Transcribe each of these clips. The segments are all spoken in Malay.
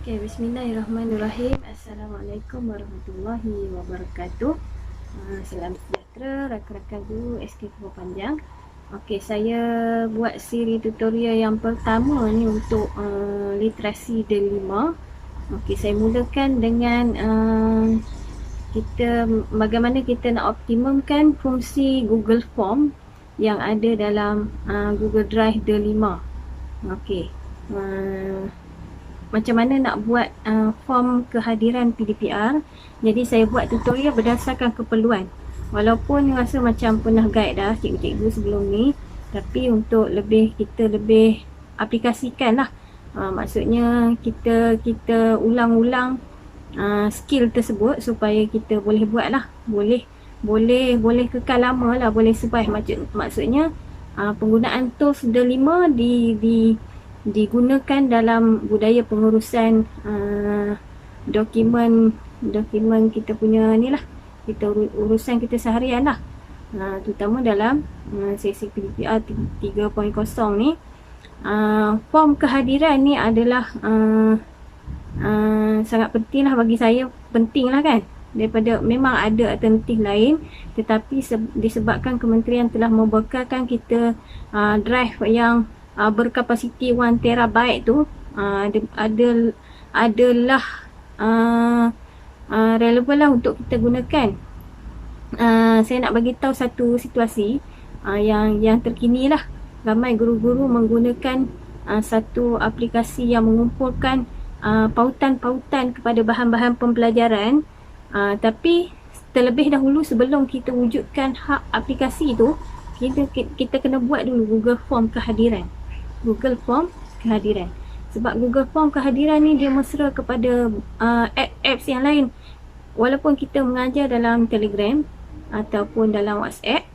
Okey, bismillahirrahmanirrahim. Assalamualaikum warahmatullahi wabarakatuh. Salam sejahtera rakan-rakan guru SK Kebun Panjang. Okey, saya buat siri tutorial yang pertama ni untuk literasi D5. Okey, saya mulakan dengan bagaimana kita nak optimumkan fungsi Google Form yang ada dalam Google Drive D5. Okey. Macam mana nak buat form kehadiran PDPR. Jadi saya buat tutorial berdasarkan keperluan. Walaupun rasa macam pernah guide dah cikgu-cikgu sebelum ni, tapi untuk kita lebih aplikasikan lah. Maksudnya kita ulang-ulang skill tersebut supaya kita boleh buat lah. Boleh kekal lama lah, boleh survive. Maksudnya penggunaan tools D5 digunakan dalam budaya pengurusan dokumen kita punya ni lah, urusan kita seharian lah, terutama dalam sesi PDPR 3.0 ni. Form kehadiran ni adalah sangat penting lah bagi saya, penting lah kan, daripada memang ada alternatif lain, tetapi disebabkan kementerian telah membekalkan kita drive yang berkapasiti 1 terabyte tu adalah relevan lah untuk kita gunakan. Saya nak bagi tahu satu situasi yang terkini lah. Ramai guru-guru menggunakan satu aplikasi yang mengumpulkan pautan-pautan kepada bahan-bahan pembelajaran, tapi terlebih dahulu sebelum kita wujudkan hak aplikasi tu, kita kena buat dulu Google Form kehadiran. Sebab Google Form kehadiran ni dia mesra kepada apps yang lain. Walaupun kita mengajar dalam Telegram ataupun dalam WhatsApp,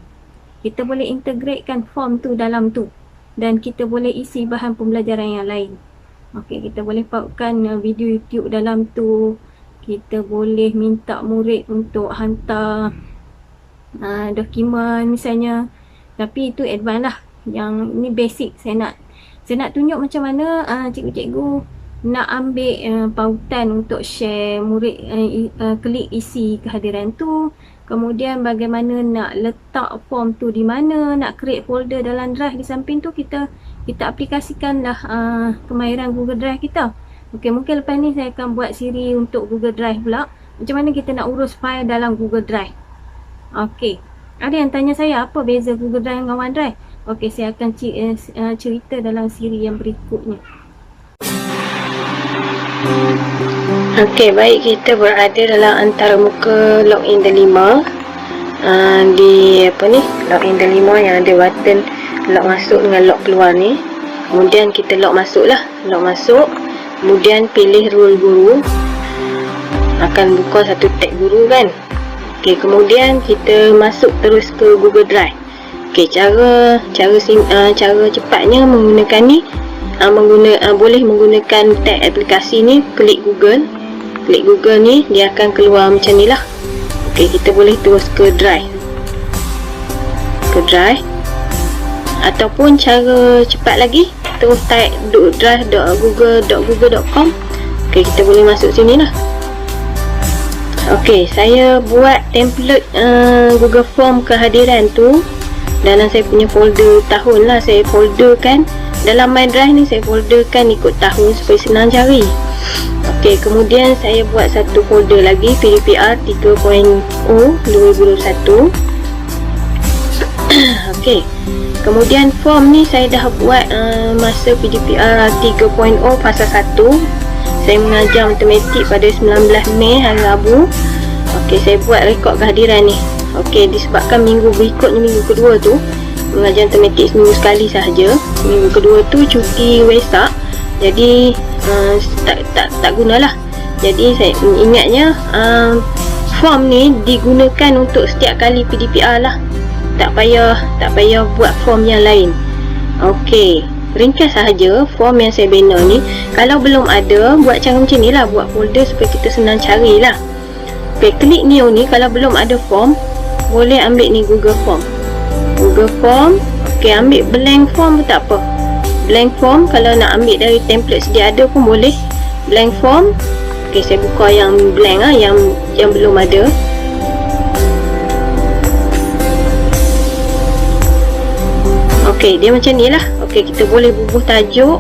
kita boleh integratekan form tu dalam tu, dan kita boleh isi bahan pembelajaran yang lain. Okey, kita boleh pautkan video YouTube dalam tu. Kita boleh minta murid untuk hantar dokumen misalnya. Tapi itu advance lah. Yang ni basic. Saya nak tunjuk macam mana cikgu-cikgu nak ambil pautan untuk share murid, klik isi kehadiran tu. Kemudian bagaimana nak letak form tu di mana, nak create folder dalam drive di samping tu, kita aplikasikanlah kemahiran Google Drive kita. Okey, mungkin lepas ni saya akan buat siri untuk Google Drive pula. Macam mana kita nak urus file dalam Google Drive. Okey, ada yang tanya saya apa beza Google Drive dengan OneDrive. Okey, saya akan cerita dalam siri yang berikutnya. Okey, baik, kita berada dalam antarmuka login D5. Di login D5 yang ada button log masuk dengan log keluar ni. Kemudian kita log masuk lah, log masuk. Kemudian pilih role guru. Akan buka satu tag guru kan. Okey, kemudian kita masuk terus ke Google Drive. Okey, cara cepatnya menggunakan ni, boleh menggunakan tag aplikasi ni, klik Google ni, dia akan keluar macam ni lah. Okey, kita boleh terus ke Drive, ataupun cara cepat lagi, terus type drive.google.com. Okey, kita boleh masuk sini lah. Okey, saya buat template Google Form kehadiran tu dalam saya punya folder tahun lah. Saya folderkan dalam My Drive ni, saya folderkan ikut tahun supaya senang cari. Okey, kemudian saya buat satu folder lagi, PDPR 3.0 2021. Okey, kemudian form ni saya dah buat masa PDPR 3.0 fasa 1. Saya mengajar matematik pada 19 Mei hari Rabu. Okey, saya buat rekod kehadiran ni. Okey, disebabkan minggu berikutnya, minggu kedua tu mengajar matematik seminggu sekali sahaja. Minggu kedua tu cuti Wesak, jadi tak gunalah. Jadi saya ingatnya form ni digunakan untuk setiap kali PDPR lah. Tak payah buat form yang lain. Okey, ringkas sahaja form yang saya bina ni. Kalau belum ada, buat cara macam ni lah, buat folder supaya kita senang carilah. Okey, klik new ni. Kalau belum ada form, boleh ambil ni Google Form. Okey, ambil blank form pun tak apa. Blank form, kalau nak ambil dari template sedia ada pun boleh. blank form. Okey, saya buka yang blank yang belum ada. Okey, dia macam ni lah. Okey, kita boleh bubuh tajuk.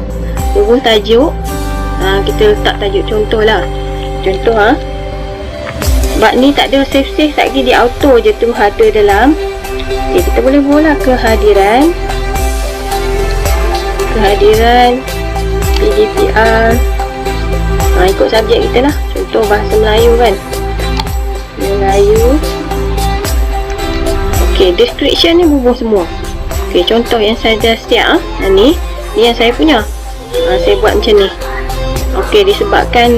Kita letak tajuk contoh lah. Contoh sebab ni tak ada save lagi, dia auto je tu ada dalam. Okey, kita boleh bubuh lah kehadiran PDPR. Ikut subjek kita lah. Contoh bahasa Melayu kan, Melayu. Okey, description ni bubuh semua. Okey, contoh yang saya dah siap ni yang saya punya. Saya buat macam ni. Okey, disebabkan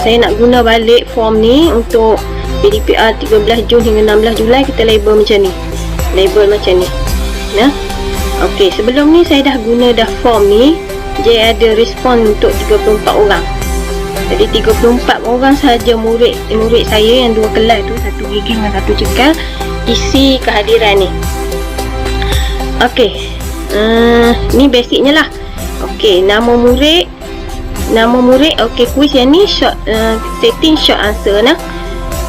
saya nak guna balik form ni untuk PDPR 13 Jun hingga 16 Julai, kita label macam ni. Okey, sebelum ni saya dah guna form ni. Dia ada respon untuk 34 orang. Jadi 34 orang sahaja murid saya yang 2 kelas tu, 1 gigi dengan 1 cekal, isi kehadiran ni. Okey, ni basicnya lah. Okey, nama murid. Okey, quiz yang ni short, setting short answer nah.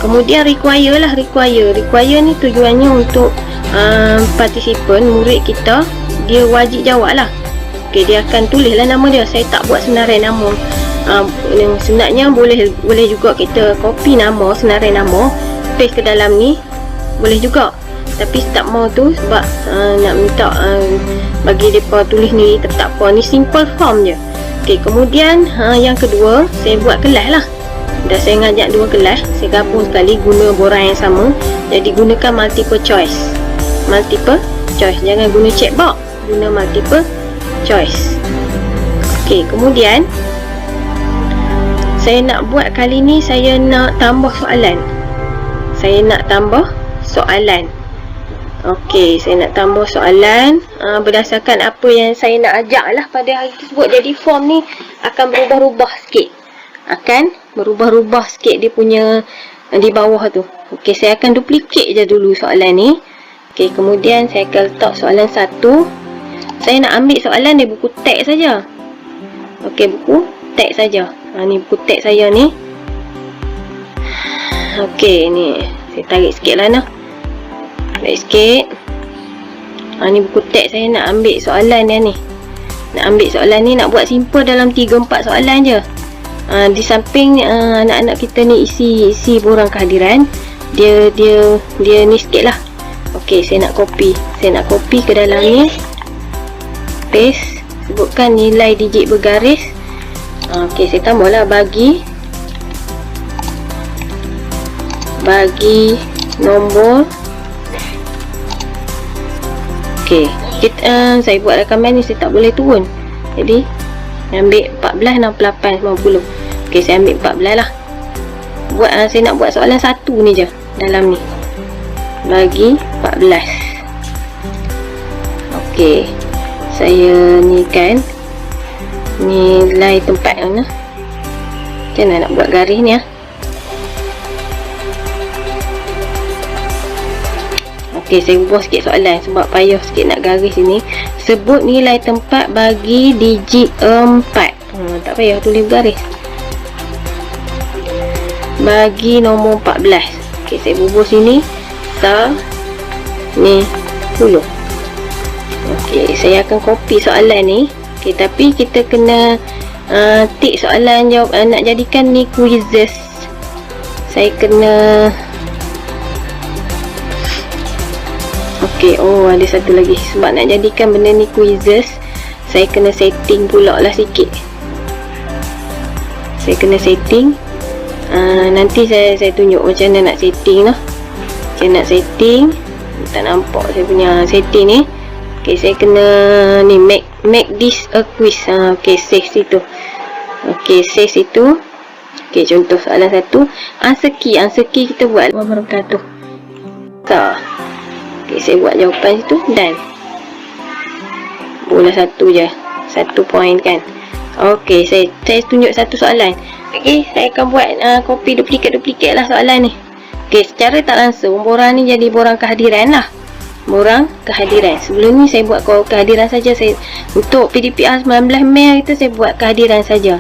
Kemudian require ni tujuannya untuk partisipan, murid kita, dia wajib jawab lah. Okey, dia akan tulis lah nama dia. Saya tak buat senarai nama. Sebenarnya boleh juga kita copy nama, senarai nama, paste ke dalam ni, boleh juga. Tapi tak mau tu sebab nak minta bagi mereka tulis ni, tak apa. Ni simple form je. Okey, kemudian yang kedua, saya buat kelas lah. Dah saya ngajak 2 kelas, saya gabung sekali guna borang yang sama. Jadi gunakan multiple choice. Jangan guna checkbox, guna multiple choice. Okey, kemudian saya nak buat kali ni, saya nak tambah soalan. Okey, saya nak tambah soalan berdasarkan apa yang saya nak ajak lah pada hari tersebut. Jadi form ni akan berubah-ubah sikit. Dia punya di bawah tu. Okey, saya akan duplicate je dulu soalan ni. Okey, kemudian saya akan letak soalan 1. Saya nak ambil soalan dari buku teks saja. Okey, buku teks saja. Ni buku teks saya ni. Okey, ni saya tarik sikit lah nah. Tarik sikit. Ni buku teks saya nak ambil soalan dia ni. Nak buat simple dalam 3-4 soalan je. Di samping anak-anak kita ni isi borang kehadiran, dia ni sikit lah. Okey, saya nak copy ke dalam ni. Paste, sebutkan nilai digit bergaris. Okey, saya tambahlah bagi nombor. Okey, saya buat rakaman ni, saya tak boleh turun. Jadi ambil 14, 68, 90. Okey, saya ambil 14 lah. Saya nak buat soalan 1 ni je dalam ni. Bagi 14. Okey, saya ni kan nilai tempat mana. Macam mana nak buat garis ni Okey, saya ubah sikit soalan sebab payah sikit nak garis ni. Sebut nilai tempat bagi digit 4. Tak payah tulis garis. Bagi nombor 14. Okey, saya bubuh sini. Ni 10. Okey, saya akan copy soalan ni. Okey, tapi kita kena tik soalan jawab. Nak jadikan ni quizzes, saya kena okey, ada satu lagi. Sebab nak jadikan benda ni quizzes, saya kena setting pula lah sikit. Nanti saya tunjuk macam mana nak setting lah. Tak nampak saya punya setting ni. Okey, saya kena ni make this a quiz. Okey, save situ. Okey, contoh soalan 1. Answer key kita buat wabarakatuh. Okey, saya buat jawapan situ dan bola 1 je. 1 point kan. Okey, saya tunjuk satu soalan. Okey, saya akan buat copy duplicate lah soalan ni. Okey, secara tak langsung borang ni jadi borang kehadiran lah. Sebelum ni saya buat kehadiran saja. Saya untuk PDPR 19 Mei itu saya buat kehadiran saja.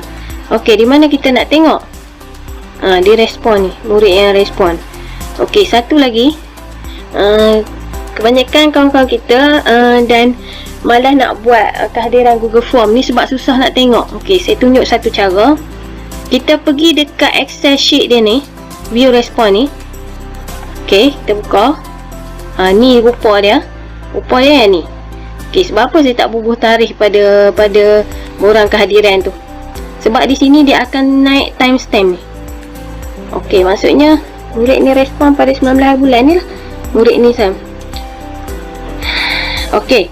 Okey, di mana kita nak tengok? Dia respon ni, murid yang respon. Okey, satu lagi. Kebanyakan kawan-kawan kita dan malah nak buat kehadiran Google Form ni sebab susah nak tengok. Okey, saya tunjuk satu cara. Kita pergi dekat Excel sheet dia ni, view respon ni. Okey, kita buka. Ni rupa dia. Rupa dia yang ni. Okey, sebab apa saya tak bubuh tarikh pada borang kehadiran tu? Sebab di sini dia akan naik timestamp ni. Okey, maksudnya murid ni respon pada 19 bulan ni lah. Murid ni Sam. Okey.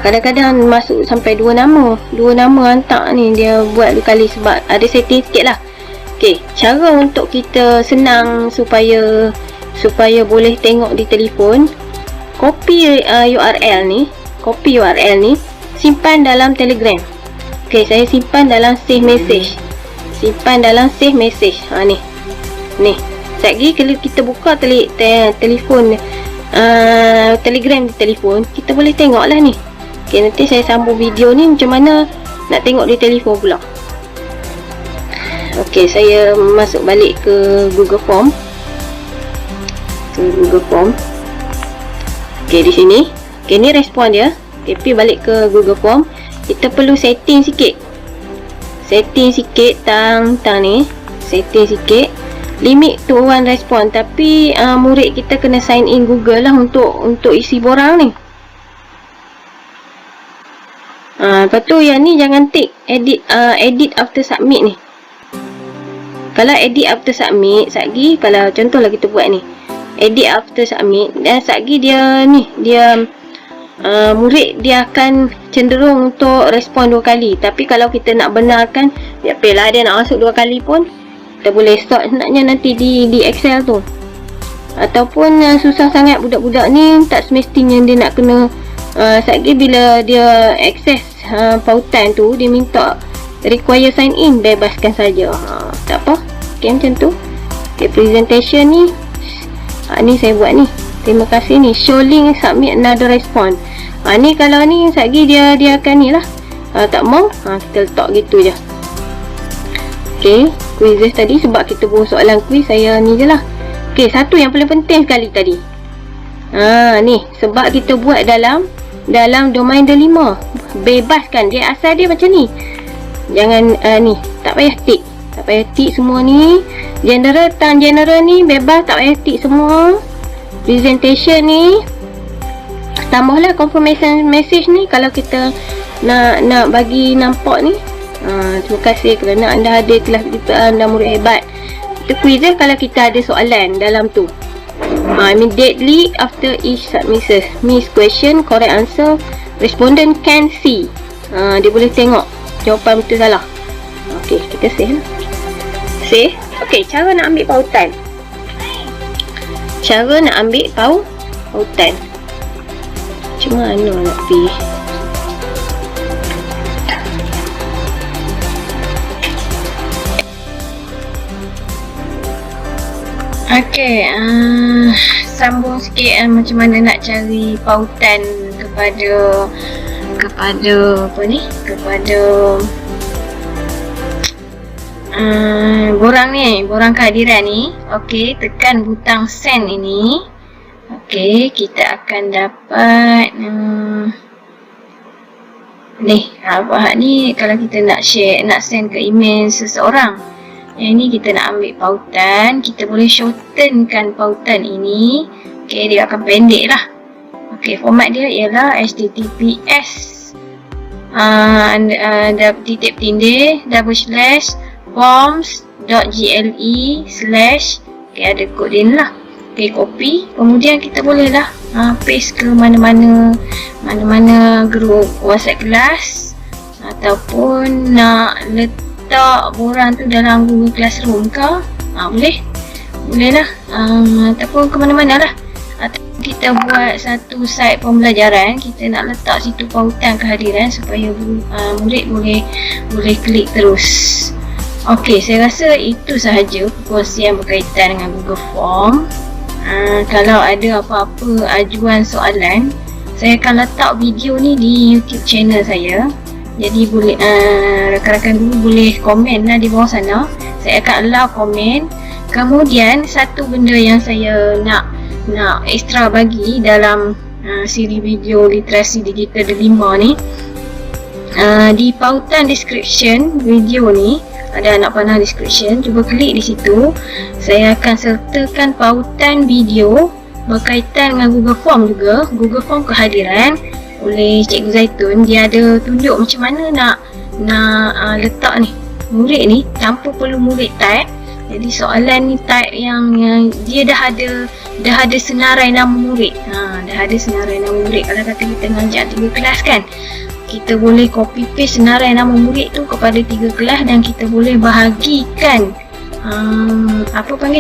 Kadang-kadang masuk sampai 2 nama. 2 nama hantar ni dia buat 2 kali sebab ada setting sikit lah. Okey, cara untuk kita senang supaya boleh tengok di telefon, copy URL ni, simpan dalam Telegram. Okey, saya simpan dalam save message. Ni. Sekali kalau kita buka telefon Telegram di telefon, kita boleh tengok lah ni. Okey, nanti saya sambung video ni macam mana nak tengok di telefon pula. Okey, saya masuk balik ke Google Form. Okey, di sini. Okey, ni respon dia. Okey, pergi balik ke Google Form. Kita perlu setting sikit tang ni. Setting sikit. Limit to 1 respon. Tapi murid kita kena sign in Google lah untuk isi borang ni. Lepas tu yang ni jangan tick edit after submit ni. Kalau edit after submit, satgi kalau contohlah kita buat ni. Edit after submit dan satgi dia ni, murid dia akan cenderung untuk respon 2 kali. Tapi kalau kita nak benarkan, biarlah dia nak masuk 2 kali pun, kita boleh stop sebenarnya nanti di Excel tu. Ataupun susah sangat budak-budak ni, tak semestinya dia nak kena satgi bila dia akses pautan tu, dia minta require sign in, bebaskan saja. Tak apa. Okay, macam tu. Okay, presentation ni ni saya buat ni. Terima kasih ni, show link submit another response. Ni kalau ni satgi dia akan ni lah. Tak mau, kita letak gitu je. Okay, quizzes tadi sebab kita buat soalan quiz, saya ni je lah. Okay, satu yang paling penting sekali tadi. Ni sebab kita buat dalam domain D5. Bebaskan dia, asal dia macam ni. Jangan ni, tak payah tick semua ni. General ni bebas, tak payah tick semua. Presentation ni tambahlah confirmation message ni kalau kita nak bagi nampak ni. Terima kasih kerana anda hadir kelas kita, anda murid hebat. Itu quiz kalau kita ada soalan dalam tu. Immediately after each submission, miss question, correct answer, respondent can see. Dia boleh tengok jawapan betul salah. Okey, kita save lah. Save. Okey, cara nak ambil pautan. Pautan. Macam mana nak pergi? Okey, sambung sikit macam mana nak cari pautan kepada apa ni? Kepada borang kehadiran ni. Okey, tekan butang send ini. Okey, kita akan dapat ni kalau kita nak send ke email seseorang. Yang ni kita nak ambil pautan, kita boleh shortenkan pautan ini. Okey, dia akan pendek lah. Okey, format dia ialah https titik tindih /forms.gle/ okey, ada kod dia lah. Okey, copy. Kemudian kita boleh lah paste ke mana-mana grup WhatsApp kelas, ataupun nak letak borang tu dalam Google Classroom ke, boleh lah, ataupun ke mana-mana lah. Atau kita buat satu site pembelajaran, kita nak letak situ pautan kehadiran supaya murid boleh klik terus. Okey, saya rasa itu sahaja perkongsian berkaitan dengan Google Form. Kalau ada apa-apa ajuan soalan, saya akan letak video ni di YouTube channel saya. Jadi boleh rakan-rakan dulu boleh komen lah di bawah sana. Saya akan allow komen. Kemudian satu benda yang saya nak ekstra bagi dalam siri video literasi digital delima ni, di pautan description video ni ada anak panah description, cuba klik di situ. Saya akan sertakan pautan video berkaitan dengan Google Form juga, Google Form kehadiran oleh Cikgu Zaitun. Dia ada tunjuk macam mana nak letak ni murid ni tanpa perlu murid type. Jadi soalan ni type yang dia dah ada senarai nama murid. Dah ada senarai nama murid. Kalau kata kita ngajar 3 kelas kan, kita boleh copy paste senarai nama murid tu kepada 3 kelas dan kita boleh bahagikan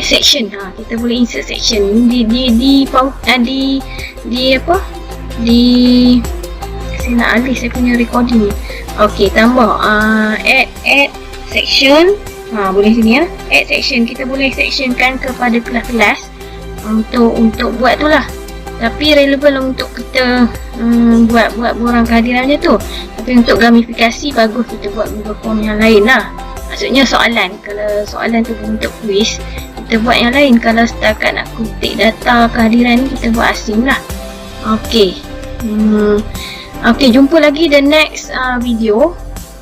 section. Kita boleh insert section di saya nak alih saya punya recording ni. Okey, tambah add section. Boleh sini ya. Add section, kita boleh sectionkan kepada kelas-kelas untuk buat tu lah. Tapi relevan untuk kita buat borang kehadirannya tu. Tapi untuk gamifikasi bagus kita buat Google Form yang lain lah. Maksudnya soalan, kalau soalan tu untuk quiz, kita buat yang lain. Kalau setakat nak kutip data kehadiran ni, kita buat asing lah. Okey. Okey, jumpa lagi the next video.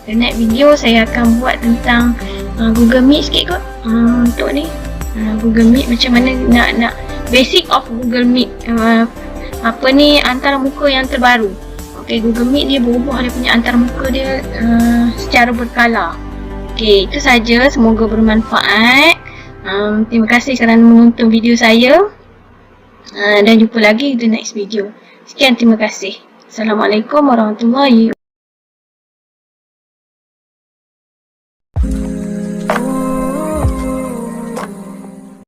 The next video saya akan buat tentang Google Meet sikit kot. Untuk ni Google Meet, macam mana nak basic of Google Meet, antarmuka yang terbaru. Okey, Google Meet dia berubah dia punya antarmuka dia secara berkala. Okey, itu saja, semoga bermanfaat. Terima kasih kerana menonton video saya, dan jumpa lagi di next video. Sekian, terima kasih. Assalamualaikum warahmatullahi wabarakatuh.